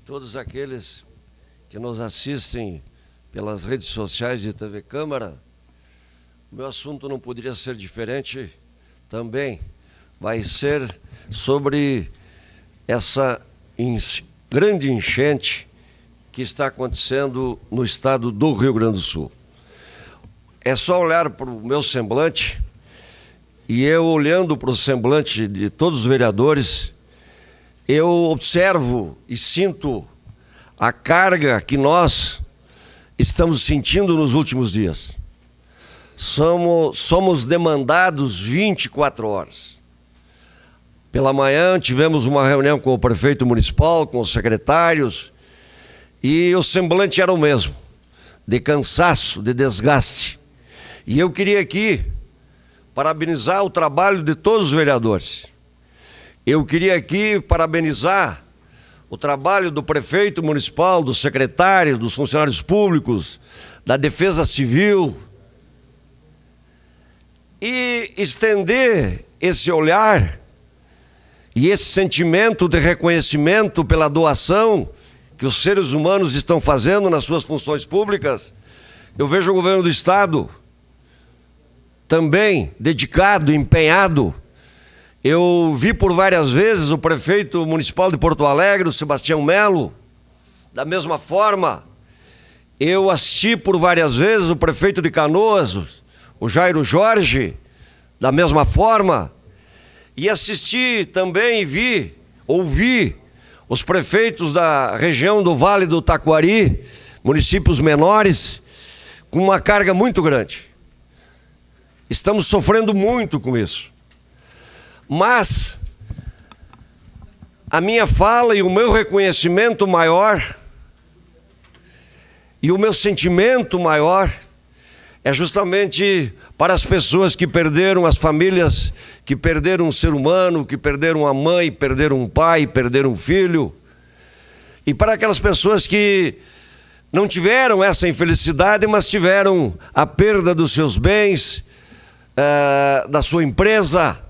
todos aqueles que nos assistem pelas redes sociais de TV Câmara. O meu assunto não poderia ser diferente também. Vai ser sobre essa grande enchente que está acontecendo no estado do Rio Grande do Sul. É só olhar para o meu semblante, e eu olhando para o semblante de todos os vereadores, eu observo e sinto a carga que nós estamos sentindo nos últimos dias. Somos demandados 24 horas. Pela manhã tivemos uma reunião com o prefeito municipal, com os secretários, e o semblante era o mesmo, de cansaço, de desgaste. E eu queria aqui parabenizar o trabalho de todos os vereadores. Eu queria aqui parabenizar o trabalho do prefeito municipal, dos secretários, dos funcionários públicos, da Defesa Civil, e estender esse olhar e esse sentimento de reconhecimento pela doação que os seres humanos estão fazendo nas suas funções públicas. Eu vejo o governo do estado também dedicado, empenhado. Eu vi por várias vezes o prefeito municipal de Porto Alegre, o Sebastião Melo, da mesma forma. Eu assisti por várias vezes o prefeito de Canoas, o Jairo Jorge, da mesma forma. E assisti também e ouvi os prefeitos da região do Vale do Taquari, municípios menores, com uma carga muito grande. Estamos sofrendo muito com isso. Mas a minha fala e o meu reconhecimento maior e o meu sentimento maior é justamente para as pessoas que perderam, as famílias que perderam um ser humano, que perderam a mãe, perderam um pai, perderam um filho, e para aquelas pessoas que não tiveram essa infelicidade, mas tiveram a perda dos seus bens, da sua empresa.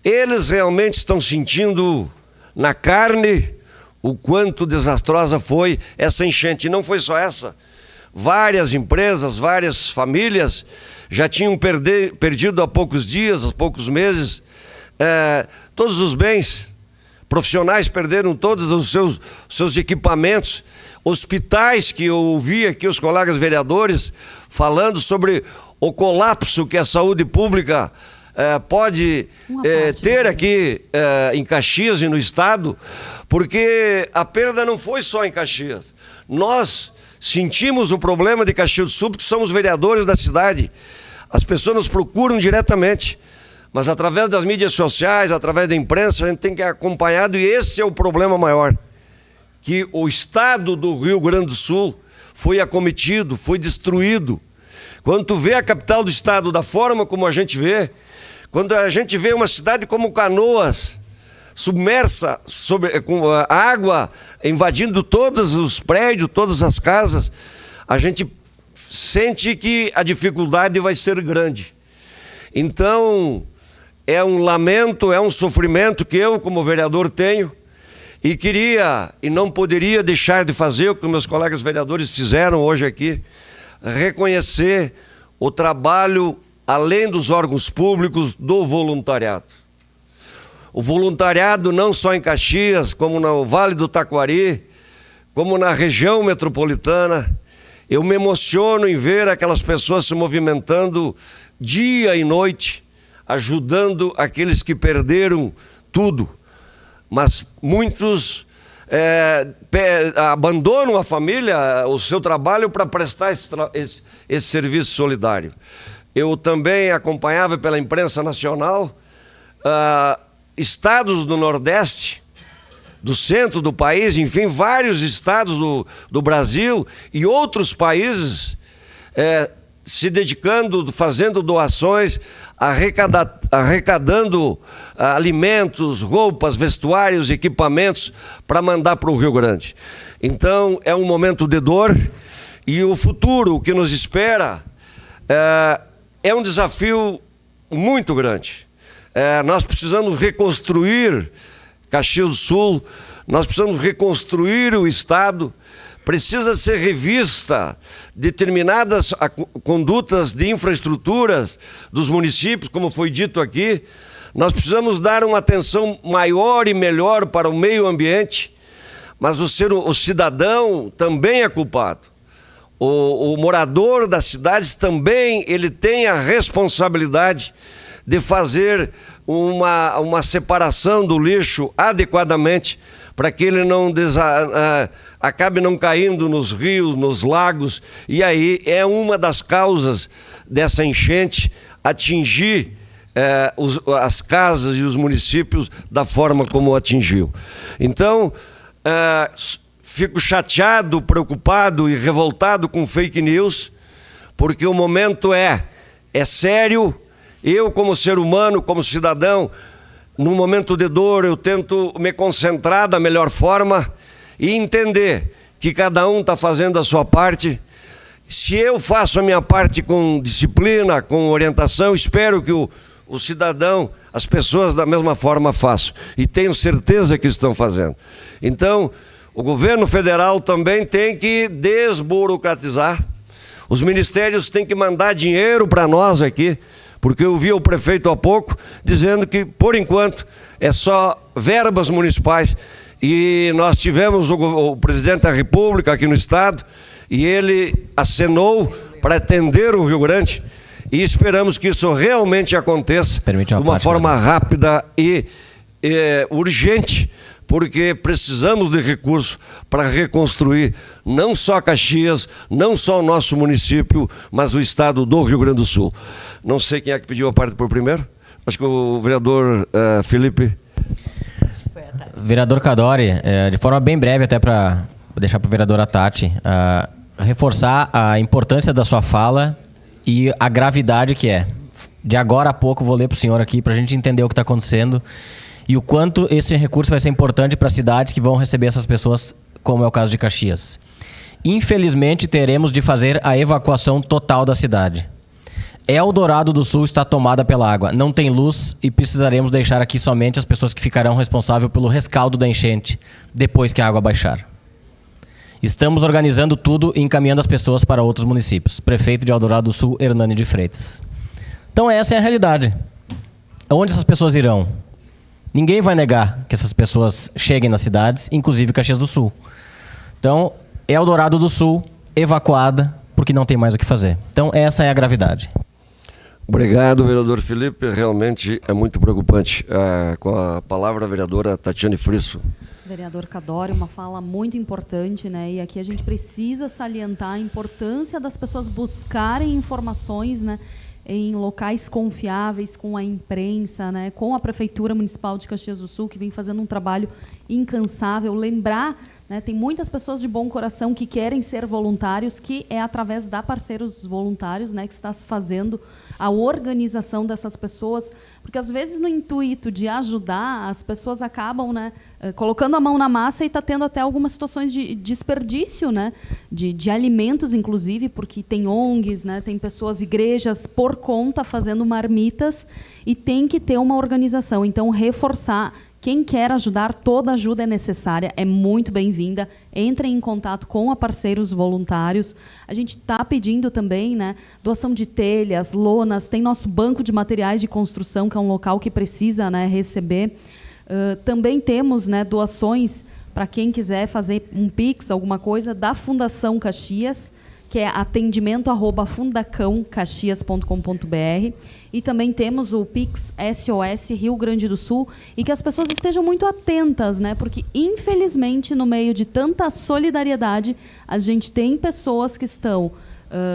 Eles realmente estão sentindo na carne o quanto desastrosa foi essa enchente. E não foi só essa. Várias empresas, várias famílias já tinham perdido há poucos dias, há poucos meses, todos os bens. Profissionais perderam todos os seus equipamentos. Hospitais, que eu ouvi aqui os colegas vereadores falando sobre o colapso que a saúde pública pode ter aqui em Caxias e no estado, porque a perda não foi só em Caxias. Nós sentimos o problema de Caxias do Sul porque somos vereadores da cidade. As pessoas nos procuram diretamente, mas através das mídias sociais, através da imprensa, a gente tem que acompanhar, e esse é o problema maior, que o estado do Rio Grande do Sul foi acometido, foi destruído. Quando tu vê a capital do estado da forma como a gente vê, quando a gente vê uma cidade como Canoas, submersa, com a água invadindo todos os prédios, todas as casas, a gente sente que a dificuldade vai ser grande. Então, é um lamento, é um sofrimento que eu, como vereador, tenho, e queria, e não poderia deixar de fazer o que meus colegas vereadores fizeram hoje aqui, reconhecer o trabalho, além dos órgãos públicos, do voluntariado. O voluntariado não só em Caxias, como no Vale do Taquari, como na região metropolitana. Eu me emociono em ver aquelas pessoas se movimentando dia e noite, ajudando aqueles que perderam tudo. Mas muitos abandonam a família, o seu trabalho, para prestar esse serviço solidário. Eu também acompanhava pela imprensa nacional estados do Nordeste, do centro do país, enfim, vários estados do Brasil e outros países se dedicando, fazendo doações, arrecadando alimentos, roupas, vestuários, equipamentos para mandar para o Rio Grande. Então, é um momento de dor, e o futuro que nos espera é um desafio muito grande. Nós precisamos reconstruir Caxias do Sul. nós precisamos reconstruir o Estado, precisa ser revista determinadas condutas de infraestruturas dos municípios, como foi dito aqui. Nós precisamos dar uma atenção maior e melhor para o meio ambiente, mas o cidadão também é culpado. O morador das cidades também ele tem a responsabilidade de fazer uma separação do lixo adequadamente, para que ele não acabe não caindo nos rios, nos lagos, e aí é uma das causas dessa enchente atingir as casas e os municípios da forma como atingiu. Então, fico chateado, preocupado e revoltado com fake news, porque o momento é sério. Eu, como ser humano, como cidadão, num momento de dor, eu tento me concentrar da melhor forma e entender que cada um está fazendo a sua parte. Se eu faço a minha parte com disciplina, com orientação, espero que o cidadão, as pessoas da mesma forma façam. E tenho certeza que estão fazendo. Então, o governo federal também tem que desburocratizar. Os ministérios têm que mandar dinheiro para nós aqui, porque eu vi o prefeito há pouco dizendo que, por enquanto, é só verbas municipais. E nós tivemos o presidente da República aqui no estado e ele acenou para atender o Rio Grande e esperamos que isso realmente aconteça de uma forma rápida e urgente, porque precisamos de recursos para reconstruir não só Caxias, não só o nosso município, mas o estado do Rio Grande do Sul. Não sei quem é que pediu a parte por primeiro. Acho que o vereador Felipe. Vereador Cadori, de forma bem breve, até para deixar para a vereadora Tati, reforçar a importância da sua fala e a gravidade que é. De agora a pouco vou ler para o senhor aqui para a gente entender o que está acontecendo e o quanto esse recurso vai ser importante para cidades que vão receber essas pessoas, como é o caso de Caxias. Infelizmente, teremos de fazer a evacuação total da cidade. Eldorado do Sul está tomada pela água, não tem luz e precisaremos deixar aqui somente as pessoas que ficarão responsáveis pelo rescaldo da enchente, depois que a água baixar. Estamos organizando tudo e encaminhando as pessoas para outros municípios. Prefeito de Eldorado do Sul, Hernani de Freitas. Então essa é a realidade. Onde essas pessoas irão? Ninguém vai negar que essas pessoas cheguem nas cidades, inclusive Caxias do Sul. Então, Eldorado do Sul, evacuada, porque não tem mais o que fazer. Então, essa é a gravidade. Obrigado, vereador Felipe. Realmente é muito preocupante. Com a palavra, a vereadora Tatiane Frisso. Vereador Cadori, uma fala muito importante, né? E aqui a gente precisa salientar a importância das pessoas buscarem informações, né, em locais confiáveis, com a imprensa, né, com a Prefeitura Municipal de Caxias do Sul, que vem fazendo um trabalho incansável. Lembrar, né, tem muitas pessoas de bom coração que querem ser voluntários, que é através da Parceiros Voluntários, né, que está se fazendo a organização dessas pessoas, porque às vezes no intuito de ajudar, as pessoas acabam, né, colocando a mão na massa e está tendo até algumas situações de desperdício, né, de alimentos, inclusive, porque tem ONGs, né, tem pessoas, igrejas, por conta, fazendo marmitas, e tem que ter uma organização. Então, reforçar. Quem quer ajudar, toda ajuda é necessária, é muito bem-vinda. Entrem em contato com a Parceiros Voluntários. A gente está pedindo também, né, doação de telhas, lonas, tem nosso banco de materiais de construção, que é um local que precisa, né, receber. Também temos, né, doações para quem quiser fazer um Pix, alguma coisa, da Fundação Caxias, que é atendimento@fundacãocaxias.com.br. E também temos o Pix SOS Rio Grande do Sul, e que as pessoas estejam muito atentas, né? Porque, infelizmente, no meio de tanta solidariedade, a gente tem pessoas que estão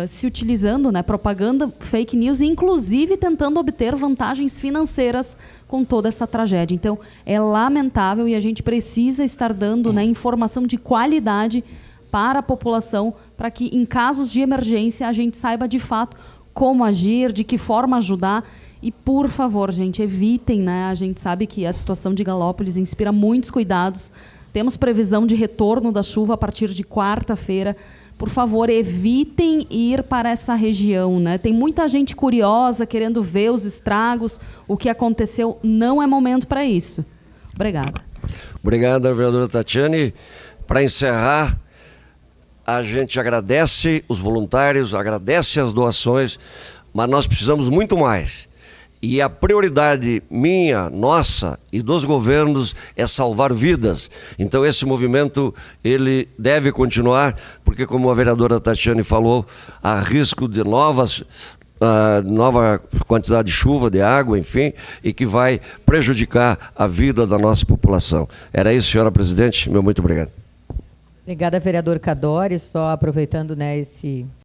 se utilizando, né, propaganda, fake news, e inclusive tentando obter vantagens financeiras com toda essa tragédia. Então, é lamentável e a gente precisa estar dando, né, informação de qualidade para a população, para que, em casos de emergência, a gente saiba de fato como agir, de que forma ajudar. E, por favor, gente, evitem, né? A gente sabe que a situação de Galópolis inspira muitos cuidados. Temos previsão de retorno da chuva a partir de quarta-feira. Por favor, evitem ir para essa região, né? Tem muita gente curiosa, querendo ver os estragos, o que aconteceu. Não é momento para isso. Obrigada. Obrigado, vereadora Tatiane. Para encerrar, a gente agradece os voluntários, agradece as doações, mas nós precisamos muito mais. E a prioridade minha, nossa e dos governos é salvar vidas. Então esse movimento ele deve continuar, porque como a vereadora Tatiane falou, há risco de nova quantidade de chuva, de água, enfim, e que vai prejudicar a vida da nossa população. Era isso, senhora presidente. Meu muito obrigado. Obrigada, vereador Cadore. Só aproveitando, né, esse